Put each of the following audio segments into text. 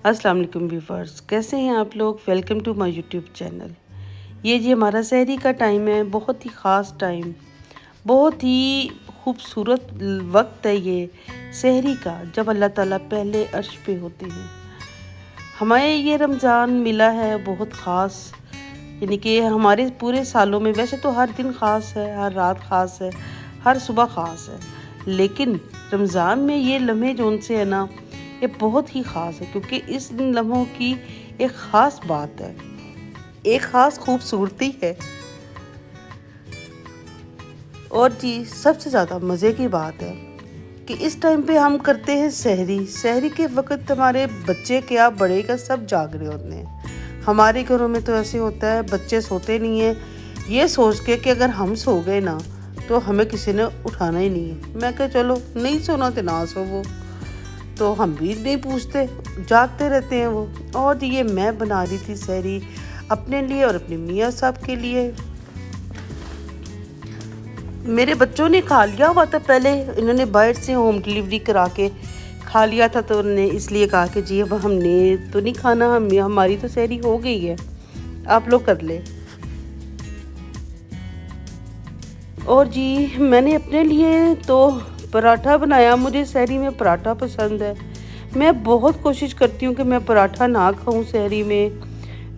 अस्सलाम वालेकुम व्यूअर्स, कैसे हैं आप लोग। Welcome to my YouTube channel. ये जी हमारा सहरी का टाइम है, बहुत ही ख़ास टाइम, बहुत ही खूबसूरत वक्त है ये सहरी का, जब अल्लाह ताला पहले अर्श पे होते हैं। हमें ये रमज़ान मिला है बहुत ख़ास, यानी कि हमारे पूरे सालों में वैसे तो हर दिन ख़ास है, हर रात ख़ास है, हर सुबह ख़ास है, लेकिन रमज़ान में ये लम्हे जोन से है ना, ये बहुत ही ख़ास है, क्योंकि इस लम्हों की एक ख़ास बात है, एक ख़ास खूबसूरती है। और जी सबसे ज़्यादा मज़े की बात है कि इस टाइम पे हम करते हैं सहरी। सहरी के वक्त हमारे बच्चे क्या बड़े का सब जाग रहे होते हैं। हमारे घरों में तो ऐसे होता है, बच्चे सोते नहीं हैं ये सोच के कि अगर हम सो गए ना तो हमें किसी ने उठाना ही नहीं है। मैं कहा चलो नहीं सोना तो ना सो, वो तो हम भी नहीं पूछते, जागते रहते हैं वो। और ये मैं बना रही थी सहरी अपने लिए और अपने मियाँ साहब के लिए। मेरे बच्चों ने खा लिया हुआ था पहले, इन्होंने बाहर से होम डिलीवरी करा के खा लिया था, तो उन्होंने इसलिए कहा कि जी अब हमने तो नहीं खाना, हमारी तो सहरी हो गई है, आप लोग कर ले। और जी मैंने अपने लिए तो पराठा बनाया, मुझे सहरी में पराठा पसंद है। मैं बहुत कोशिश करती हूँ कि मैं पराठा ना खाऊं सहरी में,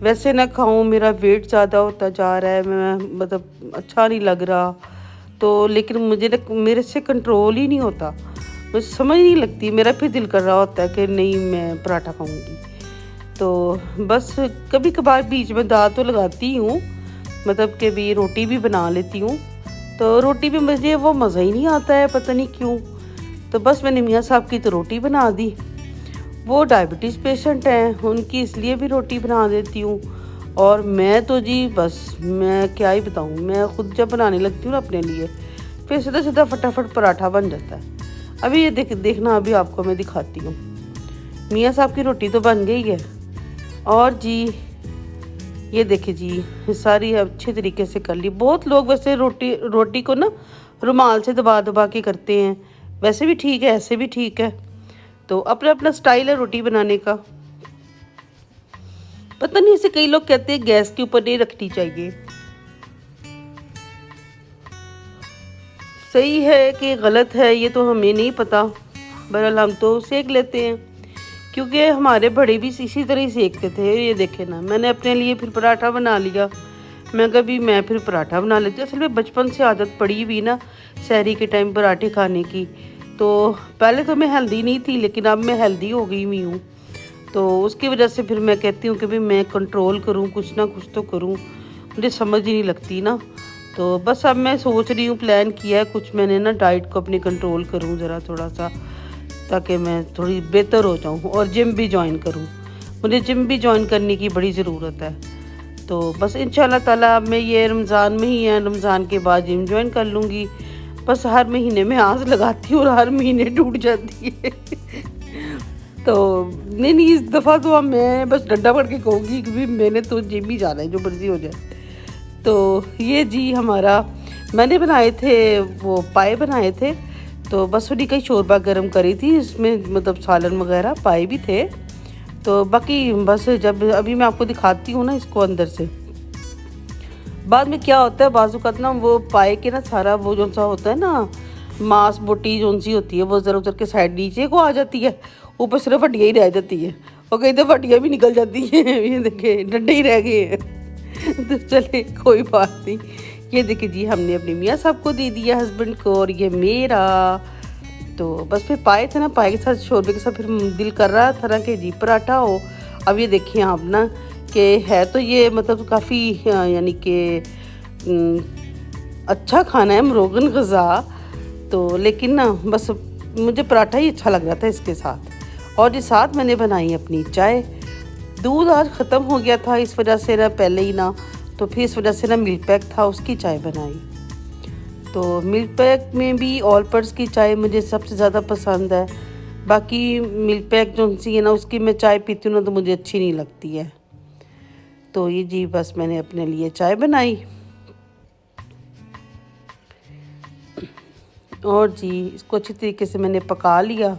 वैसे ना खाऊं, मेरा वेट ज़्यादा होता जा रहा है, मैं मतलब अच्छा नहीं लग रहा, तो लेकिन मुझे मेरे से कंट्रोल ही नहीं होता, मुझे समझ नहीं लगती, मेरा फिर दिल कर रहा होता है कि नहीं मैं पराठा खाऊंगी। तो बस कभी कभार बीच में दाल तो लगाती हूँ, मतलब कि भी रोटी भी बना लेती हूँ, तो रोटी भी मुझे वो मज़ा ही नहीं आता है, पता नहीं क्यों। तो बस मैंने मियाँ साहब की तो रोटी बना दी, वो डायबिटीज़ पेशेंट हैं, उनकी इसलिए भी रोटी बना देती हूँ। और मैं तो जी बस मैं क्या ही बताऊँ, मैं ख़ुद जब बनाने लगती हूँ ना अपने लिए, फिर सीधा सीधा फटाफट पराठा बन जाता है। अभी ये देखना, अभी आपको मैं दिखाती हूँ। मियाँ साहब की रोटी तो बन गई है, और जी ये देखिए जी सारी अच्छे तरीके से कर ली। बहुत लोग वैसे रोटी को ना रुमाल से दबा दबा के करते हैं, वैसे भी ठीक है, ऐसे भी ठीक है, तो अपना अपना स्टाइल है रोटी बनाने का। पता नहीं, ऐसे कई लोग कहते हैं गैस के ऊपर नहीं रखनी चाहिए, सही है कि गलत है ये तो हमें नहीं पता, बहरहाल हम तो सेक लेते हैं, क्योंकि हमारे बड़े भी इसी तरह ही सेकते थे। ये देखे ना, मैंने अपने लिए फिर पराठा बना लिया, मैं कभी मैं फिर पराठा बना लेती हूँ। असल में बचपन से आदत पड़ी हुई ना सहरी के टाइम पराठे खाने की, तो पहले तो मैं हेल्दी नहीं थी, लेकिन अब मैं हेल्दी हो गई हुई हूँ, तो उसकी वजह से फिर मैं कहती हूँ कि भाई मैं कंट्रोल करूँ, कुछ ना कुछ तो करूँ, मुझे समझ ही नहीं लगती ना। तो बस अब मैं सोच रही हूँ, प्लान किया है कुछ मैंने ना, डाइट को अपनी कंट्रोल करूँ ज़रा थोड़ा सा, ताकि मैं थोड़ी बेहतर हो जाऊँ, और जिम भी ज्वाइन करूँ, मुझे जिम भी ज्वाइन करने की बड़ी ज़रूरत है। तो बस इंशाल्लाह ताला अब मैं ये रमज़ान में ही है, रमज़ान के बाद जिम ज्वाइन कर लूँगी। बस हर महीने में आस लगाती हूँ और हर महीने टूट जाती है तो नहीं इस दफ़ा तो अब मैं बस डंडा पकड़ के कहूँगी कि मैंने तो जिम ही जाना है, जो मर्ज़ी हो जाए। तो ये जी हमारा मैंने बनाए थे, वो पाए बनाए थे, तो बस उन्हीं का ही शोरबा गर्म करी थी, इसमें मतलब सालन वगैरह पाए भी थे, तो बाकी बस जब अभी मैं आपको दिखाती हूँ ना इसको अंदर से, बाद में क्या होता है बाजूकात ना वो पाए के ना सारा वो जो सा होता है ना मांस बोटी जो सी होती है, वो ज़रा उतर के साइड नीचे को आ जाती है, ऊपर सिर्फ हड्डियाँ ही रह जाती है, और कई दफ़ा हड्डियाँ भी निकल जाती हैं ये देखे डंडे ही रह गए हैं तो चले कोई बात नहीं। ये देखिए जी हमने अपने मियाँ साहब को दे दिया, हस्बैंड को, और ये मेरा। तो बस फिर पाए थे ना, पाए के साथ शोरबे के साथ फिर दिल कर रहा था ना कि जी पराठा हो। अब ये देखिए आप ना कि है तो ये मतलब काफ़ी यानी कि अच्छा खाना है, मरोगन ग़ज़ा, तो लेकिन ना बस मुझे पराठा ही अच्छा लग रहा था इसके साथ। और ये साथ मैंने बनाई अपनी चाय, दूध आज ख़त्म हो गया था इस वजह से ना, पहले ही ना, तो फिर इस वजह से ना मिल्क पैक था, उसकी चाय बनाई। तो मिल्क पैक में भी ऑल पर्स की चाय मुझे सबसे ज़्यादा पसंद है, बाकी मिल्क पैक जो सी है ना उसकी मैं चाय पीती हूँ ना तो मुझे अच्छी नहीं लगती है। तो ये जी बस मैंने अपने लिए चाय बनाई, और जी इसको अच्छी तरीके से मैंने पका लिया,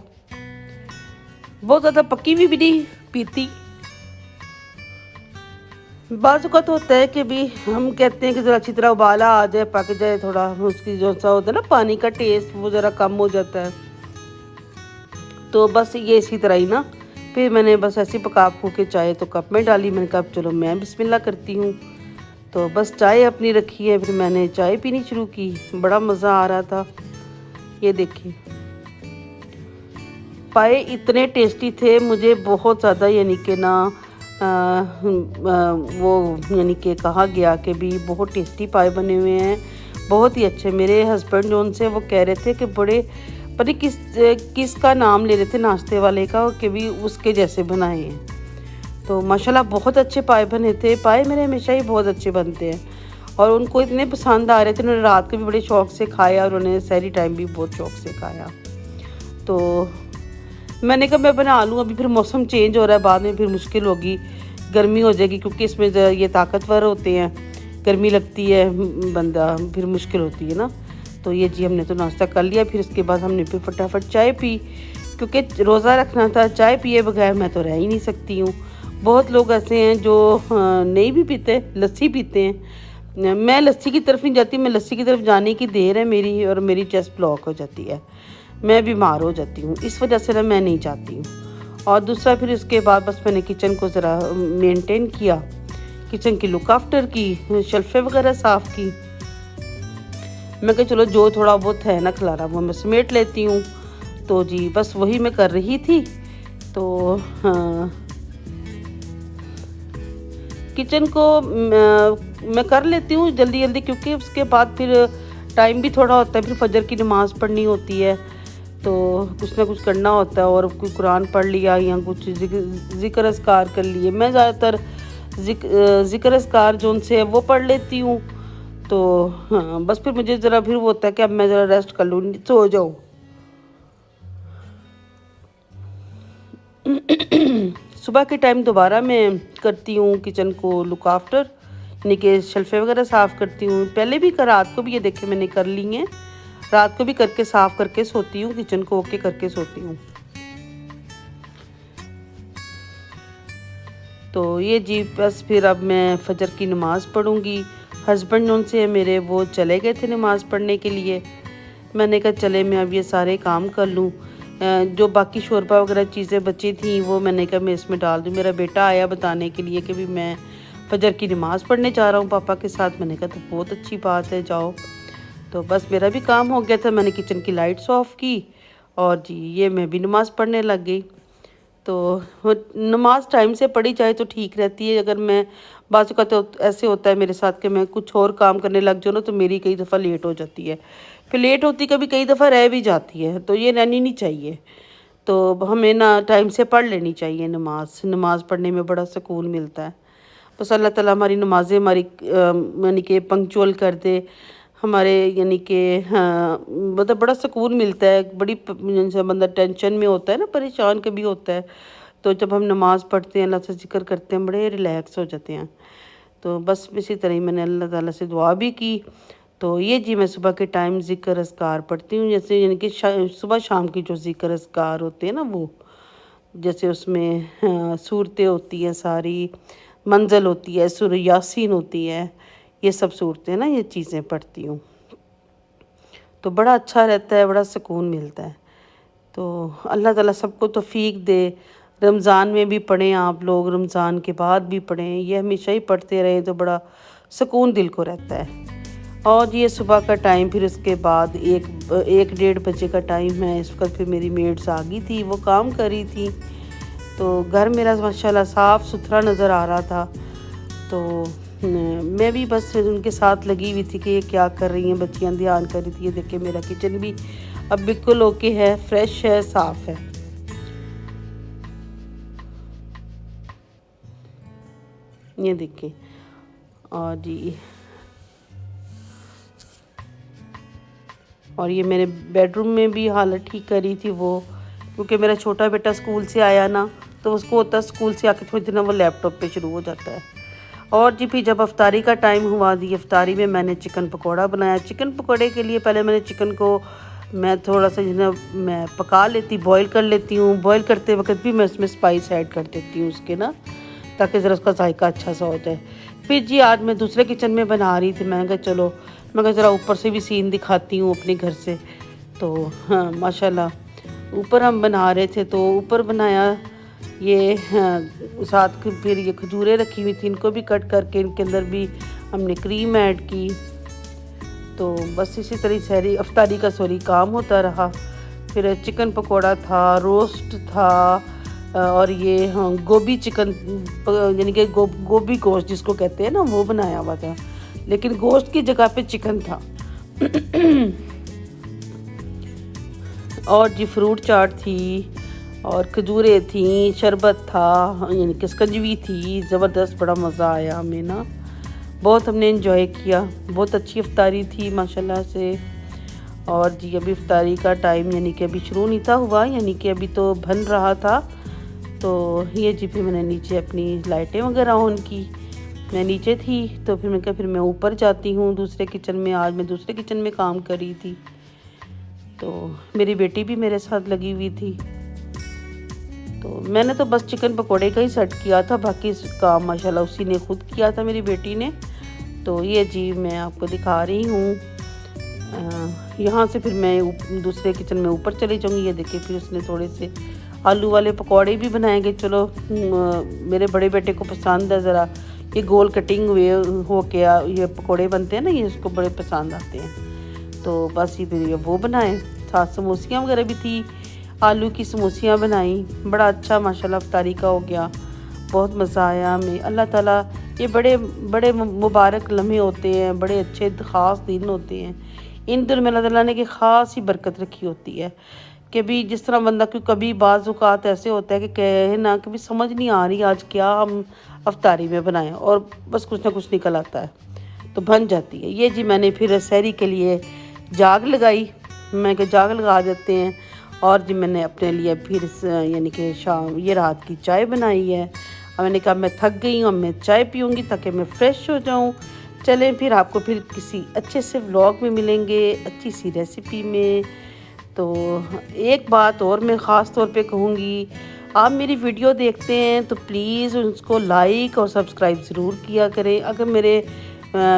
बहुत ज़्यादा पकी भी नहीं पीती। बाज़ औक़ात होता है कि भी हम कहते हैं कि ज़रा अच्छी तरह उबाला आ जाए, पक जाए थोड़ा, उसकी जो सा होता है ना पानी का टेस्ट वो ज़रा कम हो जाता है। तो बस ये इसी तरह ही ना, फिर मैंने बस ऐसे ही पका पकू के चाय तो कप में डाली। मैंने कहा चलो मैं बिस्मिल्लाह करती हूँ। तो बस चाय अपनी रखी है, फिर मैंने चाय पीनी शुरू की। बड़ा मज़ा आ रहा था। ये देखिए पाए इतने टेस्टी थे, मुझे बहुत ज़्यादा यानी कि ना वो यानी कि कहा गया कि भी बहुत टेस्टी पाए बने हुए हैं, बहुत ही अच्छे। मेरे हस्बैंड जो उनसे वो कह रहे थे कि बड़े पता नहीं किसका नाम ले रहे थे नाश्ते वाले का, कि भी उसके जैसे बनाए हैं। तो माशाल्लाह बहुत अच्छे पाए बने थे। पाए मेरे हमेशा ही बहुत अच्छे बनते हैं और उनको इतने पसंद आ रहे थे, उन्होंने रात को भी बड़े शौक़ से खाया और उन्होंने सहरी टाइम भी बहुत शौक़ से खाया। तो मैंने कहा मैं बना लूँ, अभी फिर मौसम चेंज हो रहा है, बाद में फिर मुश्किल होगी, गर्मी हो जाएगी, क्योंकि इसमें ये ताकतवर होते हैं, गर्मी लगती है बंदा, फिर मुश्किल होती है ना। तो ये जी हमने तो नाश्ता कर लिया, फिर उसके बाद हमने फिर फटाफट चाय पी, क्योंकि रोज़ा रखना था। चाय पिए बगैर मैं तो रह ही नहीं सकती हूँ। बहुत लोग ऐसे हैं जो नहीं भी पीते, लस्सी पीते हैं। मैं लस्सी की तरफ नहीं जाती, मैं लस्सी की तरफ जाने की देर है मेरी और मेरी चेस्ट ब्लॉक हो जाती है, मैं बीमार हो जाती हूँ, इस वजह से ना मैं नहीं चाहती हूँ। और दूसरा फिर उसके बाद बस मैंने किचन को ज़रा मेंटेन किया, किचन की लुक आफ्टर की, शेल्फ़ें वगैरह साफ़ की। मैं कहा चलो जो थोड़ा बहुत है ना खलारा वो मैं समेट लेती हूँ। तो जी बस वही मैं कर रही थी। तो किचन को मैं कर लेती हूँ जल्दी जल्दी, क्योंकि उसके बाद फिर टाइम भी थोड़ा होता है, फिर फजर की नमाज़ पढ़नी होती है, तो कुछ ना कुछ करना होता है, और कोई कुरान पढ़ लिया या कुछ ज़िक्र अस्कार कर लिए। मैं ज़्यादातर ज़िक्र अस्कार जो उनसे है वो पढ़ लेती हूँ। तो हाँ बस फिर मुझे ज़रा फिर वो होता है कि अब मैं ज़रा रेस्ट कर लूँ, सो जाऊँ। सुबह के टाइम दोबारा मैं करती हूँ किचन को लुक आफ्टर, यानी कि शेल्फ़ें वगैरह साफ़ करती हूँ। पहले भी रात को भी ये देखे मैंने कर ली हैं, रात को भी करके साफ़ करके सोती हूँ, किचन को ओके करके सोती हूँ। तो ये जी बस फिर अब मैं फजर की नमाज़ पढ़ूँगी। हस्बैंड उनसे मेरे वो चले गए थे नमाज़ पढ़ने के लिए। मैंने कहा चले मैं अब ये सारे काम कर लूँ। जो बाकी शोरबा वगैरह चीज़ें बची थी वो मैंने कहा मैं इसमें डाल दूँ। मेरा बेटा आया बताने के लिए कि भी मैं फजर की नमाज़ पढ़ने जा रहा हूँ पापा के साथ। मैंने कहा तो बहुत अच्छी बात है, जाओ। तो बस मेरा भी काम हो गया था, मैंने किचन की लाइट्स ऑफ़ की और जी ये मैं भी नमाज़ पढ़ने लग गई। तो नमाज टाइम से पढ़ी जाए तो ठीक रहती है। अगर मैं बाज़ औक़ात तो ऐसे होता है मेरे साथ कि मैं कुछ और काम करने लग जाऊँ ना, तो मेरी कई दफ़ा लेट हो जाती है, फिर लेट होती कभी कई दफ़ा रह भी जाती है, तो ये रहनी नहीं चाहिए। तो हमें ना टाइम से पढ़ लेनी चाहिए नमाज़ पढ़ने में बड़ा सुकून मिलता है। बस अल्लाह ताला हमारी नमाज़ें हमारी यानी कि पंक्चुअल कर दे हमारे, यानी कि हाँ मतलब बड़ा सुकून मिलता है। बड़ी जैसे बंदा टेंशन में होता है ना, परेशान कभी होता है, तो जब हम नमाज़ पढ़ते हैं, अल्लाह से ज़िक्र करते हैं, बड़े रिलैक्स हो जाते हैं। तो बस इसी तरह ही मैंने अल्लाह ताला से दुआ भी की। तो ये जी मैं सुबह के टाइम ज़िक्र अस्कार पढ़ती हूँ, जैसे यानी कि सुबह शाम की जो ज़िक्र अस्कार होते हैं ना, वो जैसे उसमें सूरतें होती हैं, सारी मंज़ल होती है, सूरह यासीन होती है, ये सब सूरतें ना, ये चीज़ें पढ़ती हूँ। तो बड़ा अच्छा रहता है, बड़ा सुकून मिलता है। तो अल्लाह ताला सबको तौफ़ीक दे। रमज़ान में भी पढ़ें आप लोग, रमज़ान के बाद भी पढ़ें, ये हमेशा ही पढ़ते रहें तो बड़ा सुकून दिल को रहता है। और ये सुबह का टाइम, फिर उसके बाद 1-1 बजे का टाइम है। इस वक्त फिर मेरी मेड्स आ गई थी, वो काम कर रही थी। तो घर मेरा माशाल्लाह साफ़ सुथरा नज़र आ रहा था। तो मैं भी बस उनके साथ लगी हुई थी कि ये क्या कर रही हैं बच्चियाँ, ध्यान कर रही थी। ये देखिए मेरा किचन भी अब बिल्कुल ओके है, फ्रेश है, साफ़ है। ये देखिए। और जी और ये मेरे बेडरूम में भी हालत ठीक कर रही थी वो, क्योंकि मेरा छोटा बेटा स्कूल से आया ना, तो उसको होता है स्कूल से आके थोड़ी देर ना वो लैपटॉप पे शुरू हो जाता है। और जी फिर जब अफ्तारी का टाइम हुआ, दी अफ्तारी में मैंने चिकन पकौड़ा बनाया। चिकन पकौड़े के लिए पहले मैंने चिकन को میں تھوڑا سا جو نا میں پکا لیتی، بوائل کر لیتی ہوں. بوائل کرتے وقت بھی میں اس میں اسپائس ایڈ کر دیتی ہوں اس کے نا، تاکہ ذرا اس کا ذائقہ اچھا سا ہو جائے. پھر جی آج میں دوسرے کچن میں بنا رہی تھی. میں نے کہا چلو میں کہا ذرا اوپر سے بھی سین دکھاتی ہوں اپنے گھر سے. تو ہاں ماشاءاللہ اوپر ہم بنا رہے تھے، تو اوپر بنایا یہ ساتھ پھر یہ کھجوریں رکھی ہوئی تھی، ان کو بھی کٹ کر کے ان کے اندر بھی ہم نے کریم ایڈ کی. تو بس اسی طرح سحری افطاری کا کام ہوتا رہا. پھر چکن پکوڑا تھا، روسٹ تھا، اور یہ ہاں گوبھی چکن یعنی کہ گوبھی گوشت جس کو کہتے ہیں نا وہ بنایا ہوا تھا، لیکن گوشت کی جگہ پہ چکن تھا. اور جی فروٹ چاٹ تھی، اور کھجوریں تھیں، شربت تھا، یعنی کہ سکنجوی تھی. زبردست، بڑا مزہ آیا ہمیں نا، بہت ہم نے انجوائے کیا. بہت اچھی افطاری تھی ماشاءاللہ سے. اور جی ابھی افطاری کا ٹائم یعنی کہ ابھی شروع نہیں تھا ہوا، یعنی کہ ابھی تو بن رہا تھا. تو یہ جی پھر میں نے نیچے اپنی لائٹیں وغیرہ آن کی. میں نیچے تھی تو پھر میں کہا پھر میں اوپر جاتی ہوں دوسرے کچن میں. آج میں دوسرے کچن میں کام کر رہی تھی، تو میری بیٹی بھی میرے ساتھ لگی ہوئی تھی. تو میں نے تو بس چکن پکوڑے کا ہی سیٹ کیا تھا، باقی کام ماشاءاللہ اسی نے خود کیا تھا میری بیٹی نے. تو یہ جی میں آپ کو دکھا رہی ہوں. یہاں سے پھر میں دوسرے کچن میں اوپر چلی جاؤں گی. یہ دیکھیں پھر اس نے تھوڑے سے آلو والے پکوڑے بھی بنائیں گے. چلو میرے بڑے بیٹے کو پسند ہے ذرا یہ گول کٹنگ ہوئے ہو کے یہ پکوڑے بنتے ہیں نا، یہ اس کو بڑے پسند آتے ہیں. تو بس یہ پھر وہ بنائیں. ساتھ سموسیاں وغیرہ بھی تھی، آلو کی سموسیاں بنائیں. بڑا اچھا ماشاءاللہ افطاری کا ہو گیا، بہت مزہ آیا ہمیں. اللہ تعالیٰ یہ بڑے بڑے مبارک لمحے ہوتے ہیں، بڑے اچھے خاص دن ہوتے ہیں. ان دن میں اللہ تعالیٰ نے کہ خاص ہی برکت رکھی ہوتی ہے. کہ بھی جس طرح بندہ کبھی بعض اوقات ایسے ہوتا ہے کہ کہے نا کبھی سمجھ نہیں آ رہی آج کیا ہم افطاری میں بنائیں، اور بس کچھ نہ کچھ نکل آتا ہے تو بن جاتی ہے. یہ جی میں نے پھر سحری کے لیے جاگ لگائی. میں کہ جاگ لگا دیتے ہیں. اور جی میں نے اپنے لیے پھر یعنی کہ شام یہ رات کی چائے بنائی ہے. اور میں نے کہا میں تھک گئی ہوں، اب میں چائے پیوں گی تاکہ میں فریش ہو جاؤں. چلیں پھر آپ کو پھر کسی اچھے سے ولاگ میں ملیں گے، اچھی سی ریسیپی میں. تو ایک بات اور میں خاص طور پہ کہوں گی، آپ میری ویڈیو دیکھتے ہیں تو پلیز اس کو لائک اور سبسکرائب ضرور کیا کریں. اگر میرے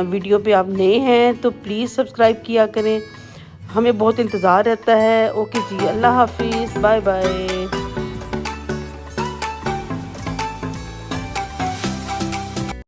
ویڈیو پہ آپ نئے ہیں تو پلیز سبسکرائب کیا کریں، ہمیں بہت انتظار رہتا ہے. اوکے جی، اللہ حافظ، بائے بائے.